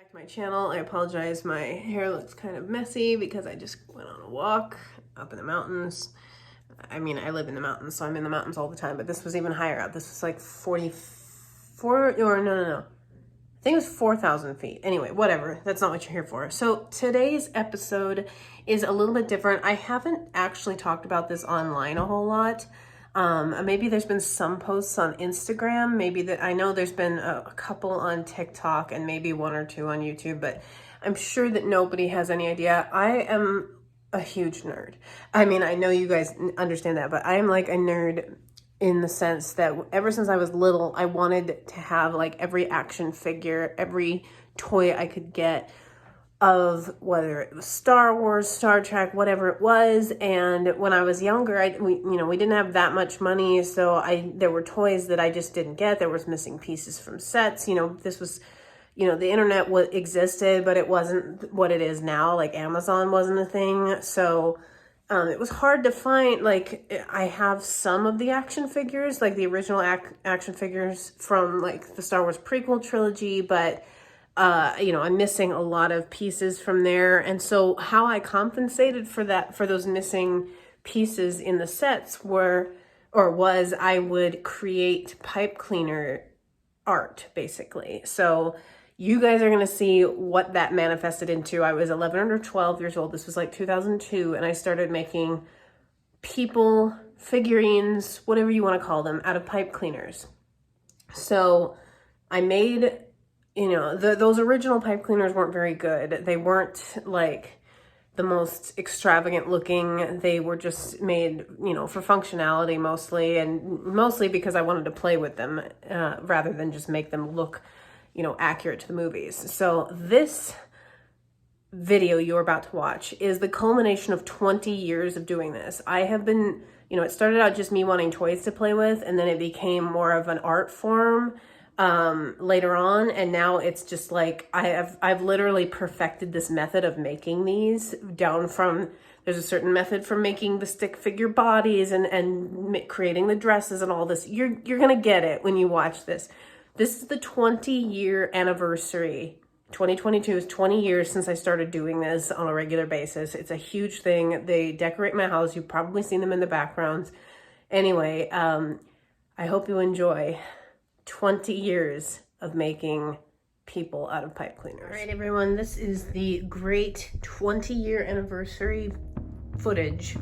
back to my channel. I apologize, my hair looks kind of messy because I just went on a walk up in the mountains. I mean, I live in the mountains, so I'm in the mountains all the time, but this was even higher up. This was like 44, or no. I think it was 4,000 feet. Anyway, whatever. That's not what you're here for. So today's episode is a little bit different. I haven't actually talked about this online a whole lot. Maybe there's been some posts on Instagram. Maybe that I know there's been a couple on TikTok and maybe one or two on YouTube, but I'm sure that nobody has any idea. I am a huge nerd. I mean, I know you guys understand that, but I am like a nerd in the sense that ever since I was little, I wanted to have like every action figure, every toy I could get of whether it was Star Wars, Star Trek, whatever it was. And when I was younger, we didn't have that much money, so there were toys that I just didn't get. There was missing pieces from sets. This was, the internet existed, but it wasn't what it is now. Like Amazon wasn't a thing, so it was hard to find. Like, I have some of the action figures, like the original action figures from like the Star Wars prequel trilogy, but I'm missing a lot of pieces from there. And so how I compensated for those missing pieces in the sets was I would create pipe cleaner art, basically. So you guys are going to see what that manifested into. I was 11 or 12 years old. This was like 2002. And I started making people, figurines, whatever you want to call them, out of pipe cleaners. So I made, those original pipe cleaners weren't very good. They weren't like the most extravagant looking. They were just made, for functionality mostly, and mostly because I wanted to play with them rather than just make them look, accurate to the movies. So this video you're about to watch is the culmination of 20 years of doing this. I have been, it started out just me wanting toys to play with, and then it became more of an art form later on, and now it's just like I've literally perfected this method of making these down from, there's a certain method for making the stick figure bodies and creating the dresses and all this. You're gonna get it when you watch this. This is the 20-year anniversary. 2022 is 20 years since I started doing this on a regular basis. It's a huge thing. They decorate my house. You've probably seen them in the backgrounds. Anyway, I hope you enjoy 20 years of making people out of pipe cleaners. All right, everyone, this is the great 20-year anniversary footage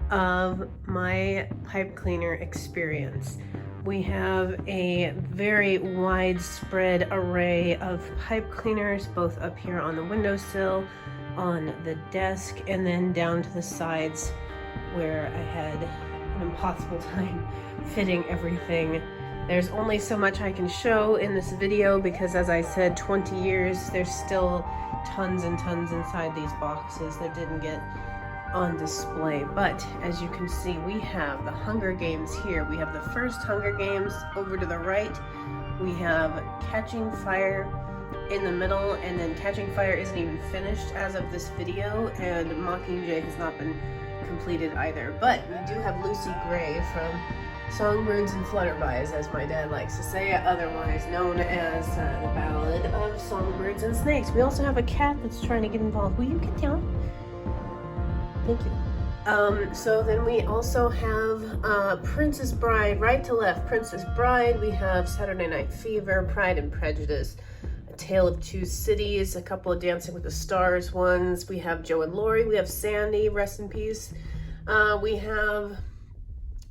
of my pipe cleaner experience. We have a very widespread array of pipe cleaners, both up here on the windowsill, on the desk, and then down to the sides where I had an impossible time fitting everything. There's only so much I can show in this video because, as I said, 20 years, there's still tons and tons inside these boxes that didn't get on display. But as you can see, we have the Hunger Games here. We have the first Hunger Games over to the right. We have Catching Fire in the middle, and then Catching Fire isn't even finished as of this video, and Mockingjay has not been completed either. But we do have Lucy Gray from Songbirds and Flutterbys, as my dad likes to say, otherwise known as the Ballad of Songbirds and Snakes. We also have a cat that's trying to get involved. Will you get down? Thank you. So then we also have Princess Bride, right to left. Princess Bride, we have Saturday Night Fever, Pride and Prejudice, A Tale of Two Cities, a couple of Dancing with the Stars ones. We have Joe and Laurie, we have Sandy, rest in peace. We have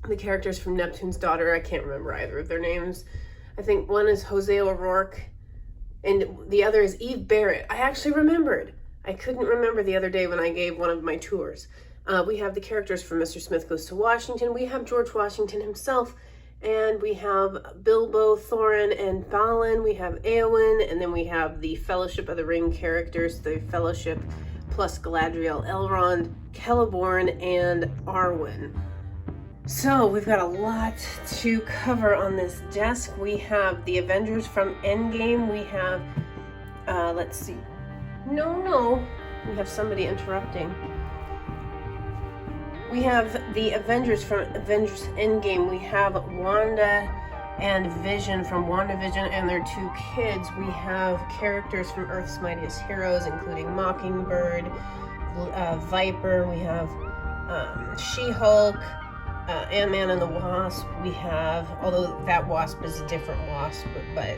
the characters from Neptune's Daughter. I can't remember either of their names. I think one is Jose O'Rourke and the other is Eve Barrett. I actually remembered. I couldn't remember the other day when I gave one of my tours. We have the characters from Mr. Smith Goes to Washington. We have George Washington himself, and we have Bilbo, Thorin, and Balin. We have Éowyn, and then we have the Fellowship of the Ring characters, the Fellowship plus Galadriel, Elrond, Celeborn, and Arwen. So we've got a lot to cover on this desk. We have the Avengers from Endgame. We have, let's see. No, we have somebody interrupting. We have the Avengers from Avengers Endgame. We have Wanda and Vision from WandaVision and their 2 kids. We have characters from Earth's Mightiest Heroes, including Mockingbird, Viper. We have She-Hulk, Ant-Man and the Wasp. We have, although that Wasp is a different Wasp, but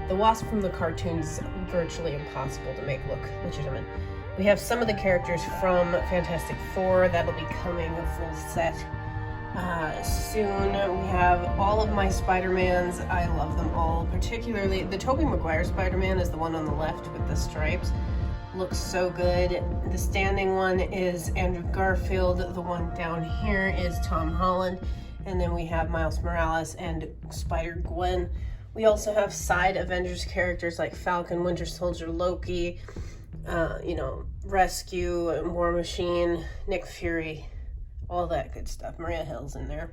the Wasp from the cartoons is virtually impossible to make look legitimate. We have some of the characters from Fantastic Four. That'll be coming a full set soon. We have all of my Spider-Mans. I love them all, particularly the Tobey Maguire Spider-Man is the one on the left with the stripes. Looks so good. The standing one is Andrew Garfield. The one down here is Tom Holland. And then we have Miles Morales and Spider-Gwen. We also have side Avengers characters like Falcon, Winter Soldier, Loki, Rescue, and War Machine, Nick Fury, all that good stuff. Maria Hill's in there.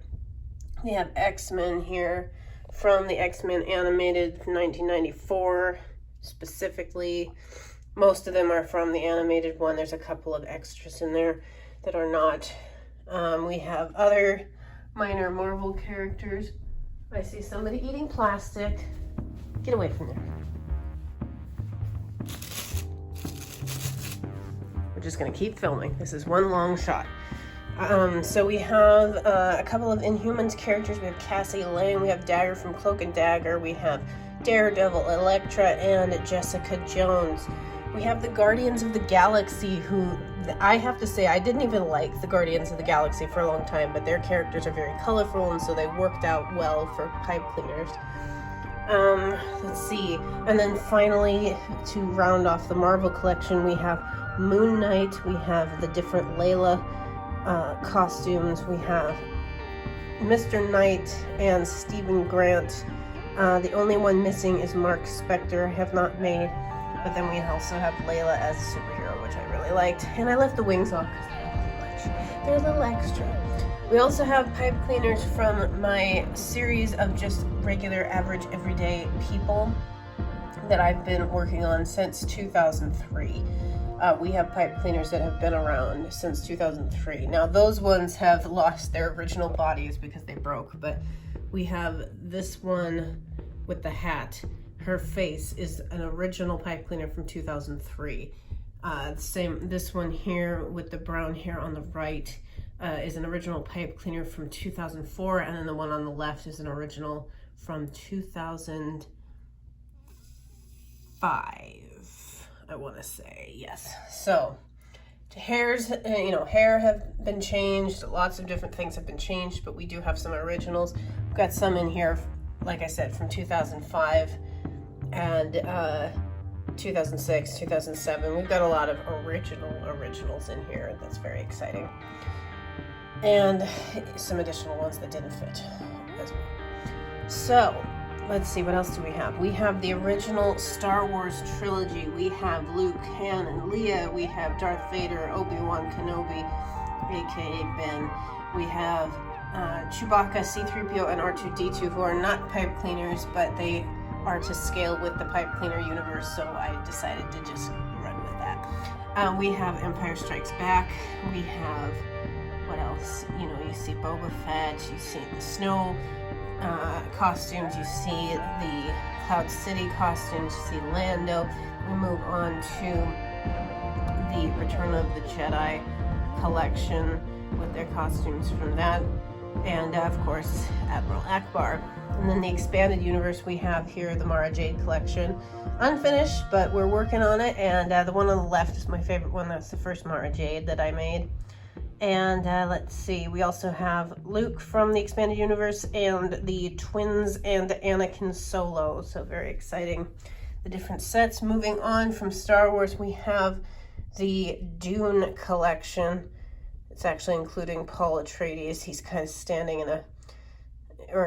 We have X-Men here from the X-Men animated from 1994 specifically. Most of them are from the animated one. There's a couple of extras in there that are not. We have other minor Marvel characters. I see somebody eating plastic. Get away from there. We're just gonna keep filming. This is one long shot. So we have a couple of Inhumans characters. We have Cassie Lang, we have Dagger from Cloak and Dagger, we have Daredevil, Elektra, and Jessica Jones. We have the Guardians of the Galaxy, who I have to say, I didn't even like the Guardians of the Galaxy for a long time, but their characters are very colorful, and so they worked out well for pipe cleaners. Let's see. And then finally, to round off the Marvel collection, we have Moon Knight, we have the different Layla costumes, we have Mr. Knight and Stephen Grant. The only one missing is Mark Spector, I have not made, but then we also have Layla as a superhero, which I really liked. And I left the wings off because they're a little extra. We also have pipe cleaners from my series of just regular, average, everyday people that I've been working on since 2003. We have pipe cleaners that have been around since 2003. Now, those ones have lost their original bodies because they broke, but we have this one with the hat. Her face is an original pipe cleaner from 2003. This one here with the brown hair on the right is an original pipe cleaner from 2004, and then the one on the left is an original from 2005. I want to say, yes. So hair have been changed. Lots of different things have been changed, but we do have some originals. We've got some in here, like I said, from 2005 and 2006, 2007. We've got a lot of originals in here. That's very exciting. And some additional ones that didn't fit as well. So let's see, what else do we have? We have the original Star Wars trilogy. We have Luke, Han, and Leia. We have Darth Vader, Obi-Wan Kenobi, aka Ben. We have Chewbacca, C-3PO, and R2-D2, who are not pipe cleaners, but they are to scale with the pipe cleaner universe, so I decided to just run with that. We have Empire Strikes Back. We have, what else? You see Boba Fett, you see the snow costumes, you see the Cloud City costumes, you see Lando. We move on to the Return of the Jedi collection with their costumes from that, and of course Admiral Akbar. And then the expanded universe, we have here the Mara Jade collection, unfinished, but we're working on it. And the one on the left is my favorite one. That's the first Mara Jade that I made. And let's see, we also have Luke from the expanded universe and the twins and Anakin Solo. So very exciting. The different sets. Moving on from Star Wars, we have the Dune collection. It's actually including Paul Atreides. He's kind of standing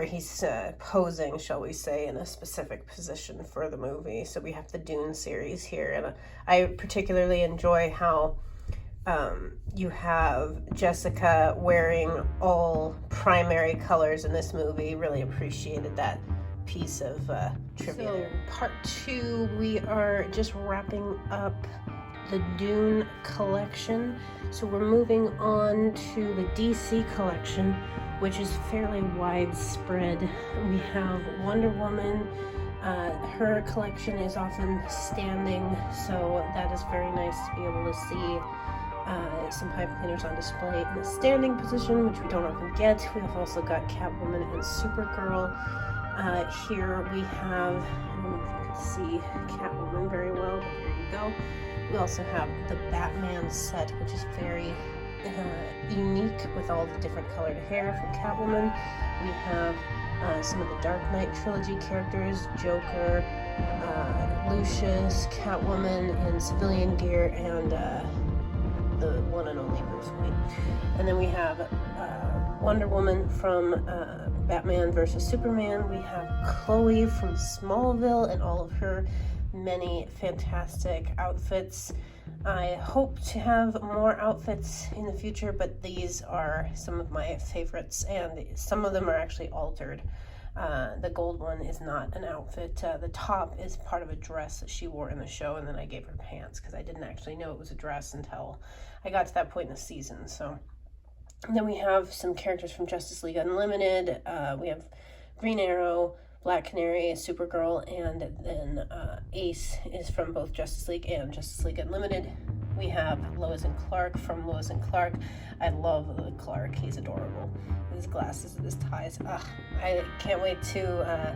he's posing, shall we say, in a specific position for the movie. So we have the Dune series here, and I particularly enjoy how you have Jessica wearing all primary colors in this movie. Really appreciated that piece of trivia. So part 2, we are just wrapping up the Dune collection. So we're moving on to the DC collection, which is fairly widespread. We have Wonder Woman. Her collection is often standing, so that is very nice to be able to see some pipe cleaners on display in a standing position, which we don't often get. We have also got Catwoman and Supergirl. Here we have, I don't know if you can see Catwoman very well, but here you go. We also have the Batman set, which is very unique with all the different colored hair from Catwoman. We have some of the Dark Knight Trilogy characters, Joker, Lucius, Catwoman in civilian gear, and the one and only Bruce Wayne. And then we have Wonder Woman from Batman vs. Superman. We have Chloe from Smallville and all of her many fantastic outfits. I hope to have more outfits in the future, but these are some of my favorites, and some of them are actually altered. The gold one is not an outfit. The top is part of a dress that she wore in the show, and then I gave her pants because I didn't actually know it was a dress until I got to that point in the season. So and then we have some characters from Justice League Unlimited. We have Green Arrow, Black Canary, Supergirl, and then Ace is from both Justice League and Justice League Unlimited. We have Lois and Clark from Lois and Clark. I love the Clark. He's adorable. His glasses and his ties. I can't wait to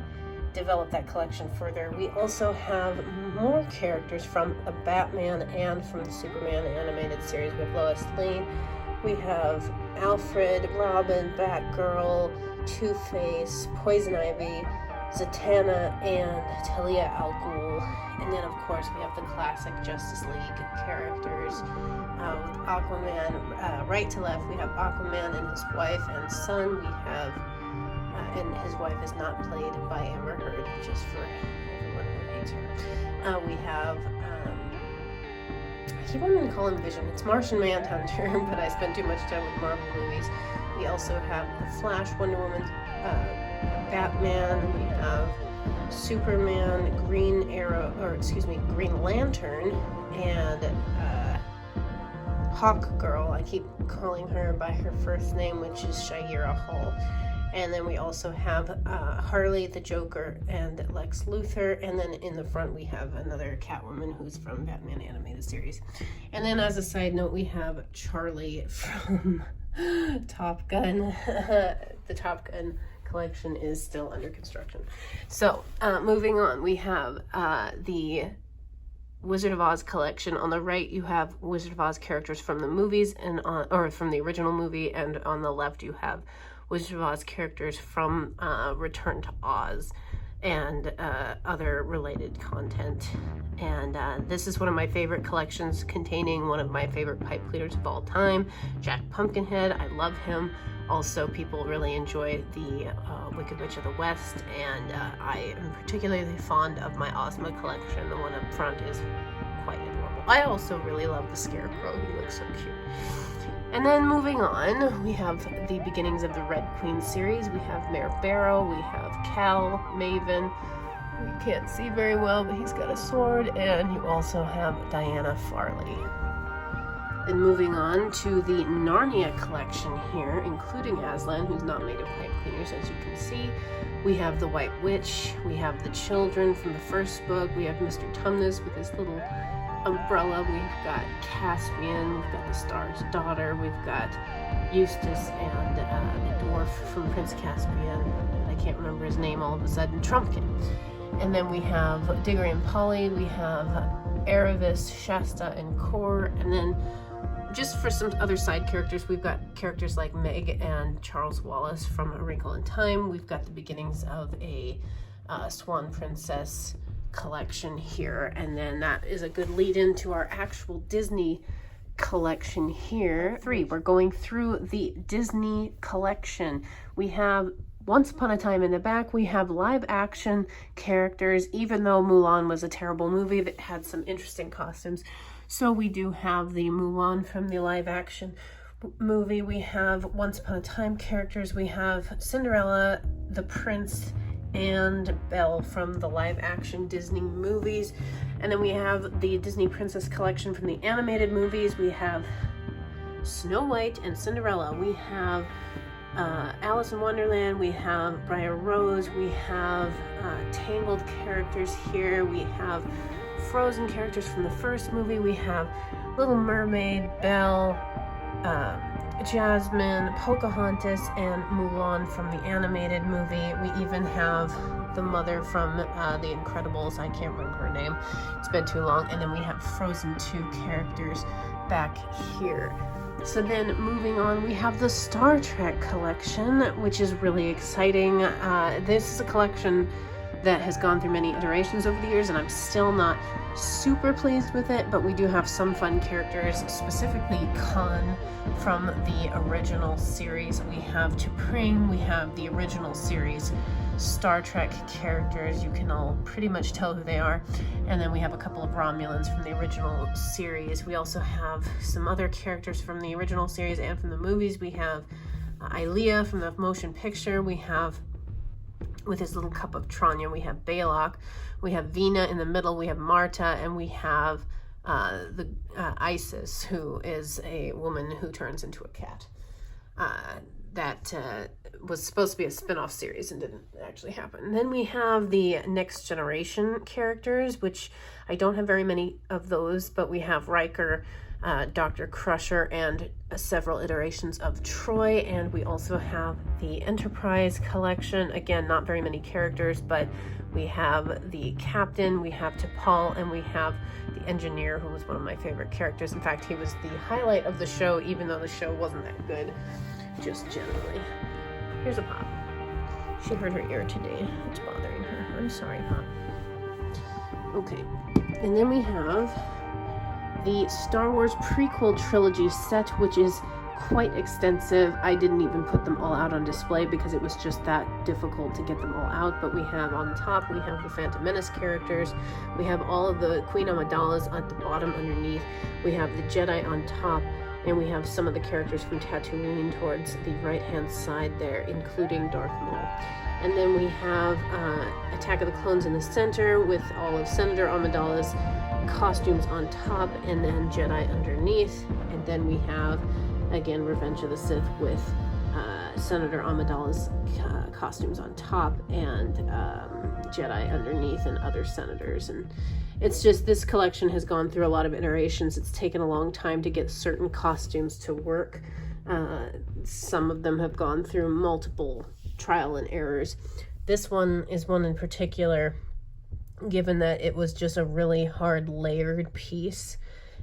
develop that collection further. We also have more characters from the Batman and from the Superman animated series. We have Lois Lane. We have Alfred, Robin, Batgirl, Two-Face, Poison Ivy, Zatanna, and Talia al Ghul. And then, of course, we have the classic Justice League characters with Aquaman. Right to left, we have Aquaman and his wife and son. We have, and his wife is not played by Amber Heard, just for everyone who hates her. We have, I keep wanting to call him Vision. It's Martian Manhunter, but I spend too much time with Marvel movies. We also have the Flash, Wonder Woman, Batman. We have Superman, Green Lantern, and Hawk Girl. I keep calling her by her first name, which is Shayera Hall. And then we also have Harley, the Joker, and Lex Luthor. And then in the front we have another Catwoman who's from Batman animated series. And then as a side note, we have Charlie from Top Gun. The Top Gun collection is still under construction. So moving on, we have the Wizard of Oz collection. On the right you have Wizard of Oz characters from the movies and or from the original movie, and on the left you have Wizard of Oz characters from Return to Oz and other related content. And this is one of my favorite collections, containing one of my favorite pipe cleaners of all time, Jack Pumpkinhead. I love him. Also, people really enjoy the Wicked Witch of the West, and I am particularly fond of my Ozma collection. The one up front is quite adorable. I also really love the Scarecrow. He looks so cute. And then moving on, we have the beginnings of the Red Queen series. We have Mayor Barrow, we have Cal, Maven. You can't see very well, but he's got a sword, and you also have Diana Farley. And moving on to the Narnia collection here, including Aslan, who's not made of pipe cleaners, as you can see. We have the White Witch, we have the children from the first book, we have Mr. Tumnus with his little umbrella, we've got Caspian, we've got the Star's Daughter, we've got Eustace and the dwarf from Prince Caspian, I can't remember his name all of a sudden, Trumpkin. And then we have Diggory and Polly, we have Aravis, Shasta, and Kor, and then just for some other side characters, we've got characters like Meg and Charles Wallace from A Wrinkle in Time. We've got the beginnings of a Swan Princess collection here, and then that is a good lead into our actual Disney collection here. We're going through the Disney collection. We have Once Upon a Time in the back. We have live action characters, even though Mulan was a terrible movie that had some interesting costumes. So we do have the Mulan from the live action movie. We have Once Upon a Time characters. We have Cinderella, the Prince, and Belle from the live action Disney movies. And then we have the Disney Princess collection from the animated movies. We have Snow White and Cinderella. We have Alice in Wonderland, we have Briar Rose, we have Tangled characters here, we have Frozen characters from the first movie, we have Little Mermaid, Belle, Jasmine, Pocahontas, and Mulan from the animated movie. We even have the mother from The Incredibles. I can't remember her name. It's been too long. And then we have Frozen 2 characters back here. So then moving on, we have the Star Trek collection, which is really exciting. This is a collection that has gone through many iterations over the years, and I'm still not super pleased with it, but we do have some fun characters, specifically Khan from the original series. We have T'Pring, we have the original series Star Trek characters. You can all pretty much tell who they are. And then we have a couple of Romulans from the original series. We also have some other characters from the original series and from the movies. We have Ilea from the motion picture. We have, with his little cup of Tranya, we have Balok. We have Vina in the middle. We have Marta, and we have Isis, who is a woman who turns into a cat. That was supposed to be a spin-off series and didn't actually happen. And then we have the Next Generation characters, which I don't have very many of those, but we have Riker, Dr. Crusher, and several iterations of Troy. And we also have the Enterprise collection. Again, not very many characters, but we have the Captain, we have T'Pol, and we have the Engineer, who was one of my favorite characters. In fact, he was the highlight of the show, even though the show wasn't that good, just generally. Here's a Pop. She hurt her ear today. It's bothering her. I'm sorry, Pop. Okay. And then we have the Star Wars Prequel Trilogy set, which is quite extensive. I didn't even put them all out on display because it was just that difficult to get them all out. But we have on top, we have the Phantom Menace characters. We have all of the Queen Amidala's at the bottom underneath. We have the Jedi on top. And we have some of the characters from Tatooine towards the right-hand side there, including Darth Maul. And then we have Attack of the Clones in the center with all of Senator Amidala's costumes on top, and then Jedi underneath. And then we have, again, Revenge of the Sith with Senator Amidala's costumes on top, and Jedi underneath, and other senators. And it's just, this collection has gone through a lot of iterations. It's taken a long time to get certain costumes to work. Some of them have gone through multiple trial and errors. This one is one in particular, given that it was just a really hard layered piece.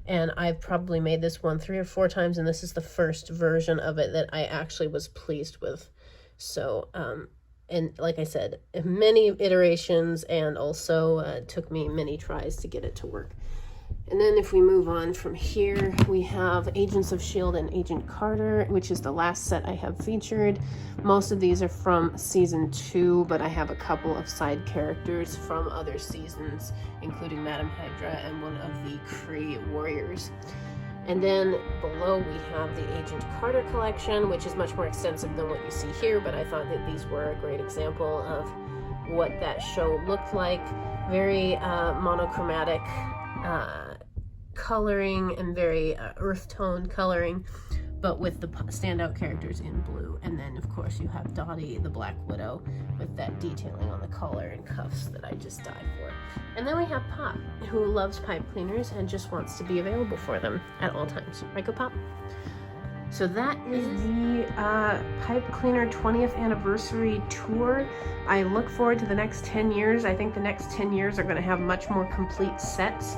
And I've probably made this one 3 or 4 times, and this is the first version of it that I actually was pleased with. So, and like I said, many iterations, and also took me many tries to get it to work. And then if we move on from here, we have Agents of S.H.I.E.L.D. and Agent Carter, which is the last set I have featured. Most of these are from season 2, but I have a couple of side characters from other seasons, including Madame Hydra and one of the Kree warriors. And then below we have the Agent Carter collection, which is much more extensive than what you see here, but I thought that these were a great example of what that show looked like. Very monochromatic coloring and very earth tone coloring, but with the standout characters in blue. And then of course you have Dottie, the Black Widow, with that detailing on the collar and cuffs that I just died for. And then we have Pop, who loves pipe cleaners and just wants to be available for them at all times. Right, go Pop? So that is the Pipe Cleaner 20th anniversary tour. I look forward to the next 10 years. I think the next 10 years are going to have much more complete sets.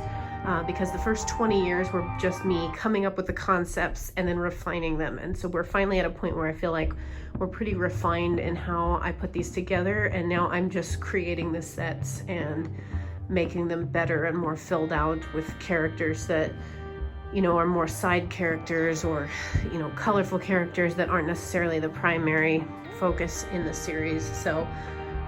Because the first 20 years were just me coming up with the concepts and then refining them. And so we're finally at a point where I feel like we're pretty refined in how I put these together. And now I'm just creating the sets and making them better and more filled out with characters that, you know, are more side characters, or, you know, colorful characters that aren't necessarily the primary focus in the series. So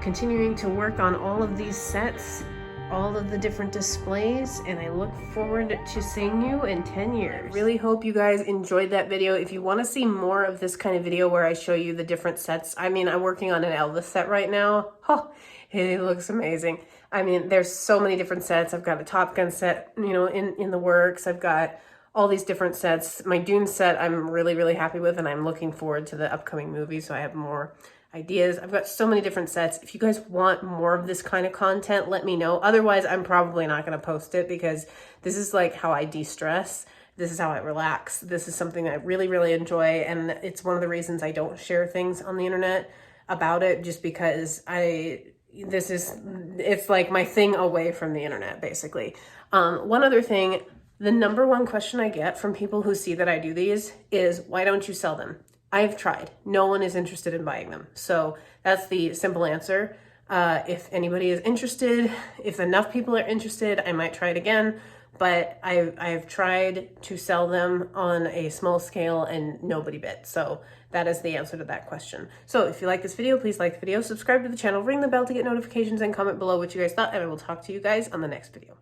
continuing to work on all of these sets, all of the different displays, and I look forward to seeing you in 10 years. I really hope you guys enjoyed that video. If you want to see more of this kind of video where I show you the different sets, I mean, I'm working on an Elvis set right now. Oh, it looks amazing. I mean, there's so many different sets. I've got a Top Gun set, you know, in the works. I've got all these different sets. My Dune set I'm really, really happy with, and I'm looking forward to the upcoming movie, so I have more ideas. I've got so many different sets. If you guys want more of this kind of content, let me know. Otherwise, I'm probably not going to post it, because this is like how I de-stress. This is how I relax. This is something I really, really enjoy, and it's one of the reasons I don't share things on the internet about it, just because it's like my thing away from the internet, basically. One other thing, the number one question I get from people who see that I do these is, why don't you sell them? I've tried. No one is interested in buying them. So that's the simple answer. If anybody is interested, if enough people are interested, I might try it again. But I've tried to sell them on a small scale and nobody bit. So that is the answer to that question. So if you like this video, please like the video, subscribe to the channel, ring the bell to get notifications, and comment below what you guys thought, and I will talk to you guys on the next video.